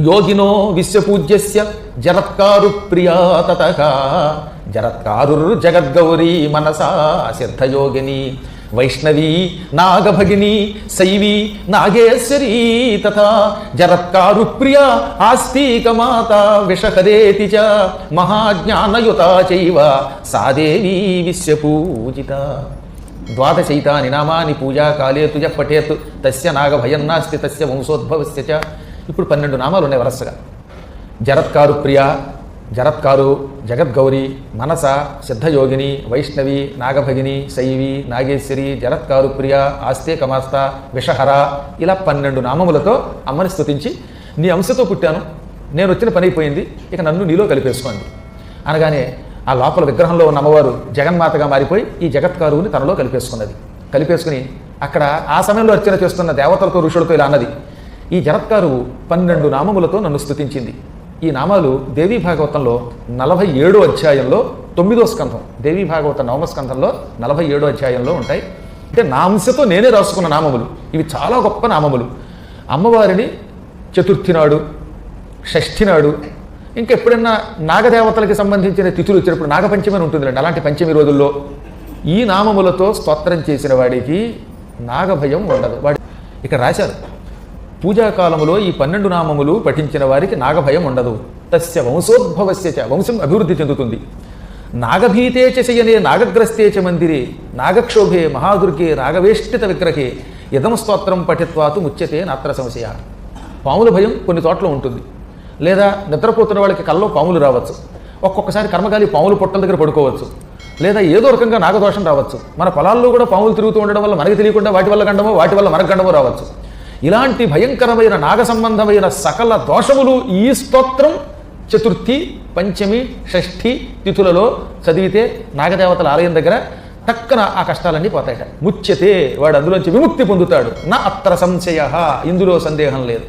యోగినో విశ్వపూజ్యస్య జరత్కారు ప్రియా తతః జరత్కారుర్జగద్గౌరీ మనసా సిద్ధయోగిని వైష్ణవీ నాగభగిని శైవీ నాగేశ్వరీ తథా జరత్కారు ప్రియ ఆస్తికమాత విషహరేతి చ మహాజ్ఞానయుతా చైవ సా దేవీ విశ్వపూజిత. ద్వాదశైతాని నామాని పూజాకాలే తుజ పఠేత్ తస్య నాగభయం నాస్తి తస్య వంశోద్భవస్య చ. ఇప్పుడు 12 నామాలు ఉన్నాయి వరసగా. జరత్కారు ప్రియ, జరత్కారు జగద్గౌరి, మనస సిద్ధయోగిని, వైష్ణవి నాగభగిని, శైవి నాగేశ్వరి, జరత్కారు ప్రియ, ఆస్తే కమాస్త, విషహర, ఇలా 12 నామములతో అమ్మని స్తుతించి, నీ అంశతో పుట్టాను, నేను వచ్చిన పని అయిపోయింది, ఇక నన్ను నీలో కలిపేసుకోండి అనగానే ఆ లోపల విగ్రహంలో ఉన్న అమ్మవారు జగన్మాతగా మారిపోయి ఈ జగత్కారువుని తనలో కలిపేసుకుని అక్కడ ఆ సమయంలో అర్చన చేస్తున్న దేవతలతో ఋషులతో ఇలా అన్నది, ఈ జరత్కారువు 12 నామములతో నన్ను స్తుతించింది. ఈ నామాలు దేవీ భాగవతంలో 47వ అధ్యాయంలో 9వ స్కంధం, దేవీ భాగవత 9వ స్కంధంలో 47వ అధ్యాయంలో ఉంటాయి. అంటే నా అంశతో నేనే రాసుకున్న నామములు ఇవి. చాలా గొప్ప నామములు. అమ్మవారిని చతుర్థి నాడు, షష్ఠి నాడు, ఇంకా ఎప్పుడైనా నాగదేవతలకి సంబంధించిన తిథులు వచ్చినప్పుడు నాగపంచమి అని ఉంటుందండి, అలాంటి పంచమి రోజుల్లో ఈ నామములతో స్తోత్రం చేసిన వాడికి నాగభయం ఉండదు. వాడి ఇక్కడ రాశారు, పూజాకాలములో ఈ 12 నామములు పఠించిన వారికి నాగభయం ఉండదు. తస్య వంశోద్భవస్య చ, వంశం అభివృద్ధి చెందుతుంది. నాగభీతే చ శయనే నాగగ్రస్తే చ మందిరే నాగక్షోభే మహాదుర్గే నాగవేష్టిత విగ్రహే ఇదం స్తోత్రం పఠిత్వాతు ముచ్యతే నాత్ర సంశయ. పాముల భయం కొన్ని చోట్ల ఉంటుంది, లేదా నిద్రపోతున్న వాళ్ళకి కల్లో పాములు రావచ్చు, ఒక్కొక్కసారి కర్మకాలి పాములు పొట్టల దగ్గర పడుకోవచ్చు, లేదా ఏదో రకంగా నాగదోషం రావచ్చు. మన పొలాల్లో కూడా పాములు తిరుగుతూ ఉండడం వల్ల మనకి తెలియకుండా వాటి వల్ల గండమో వాటి వల్ల మనకు గండమో రావచ్చు. ఇలాంటి భయంకరమైన నాగ సంబంధమైన సకల దోషములు ఈ స్తోత్రం చతుర్థి, పంచమి, షష్ఠి తిథులలో చదివితే నాగదేవతల ఆలయం దగ్గర టక్కన ఆ కష్టాలన్నీ పోతాయట. ముచ్యతే, వాడు అందులోంచి విముక్తి పొందుతాడు. నా అత్ర సంశయ, ఇందులో సందేహం లేదు.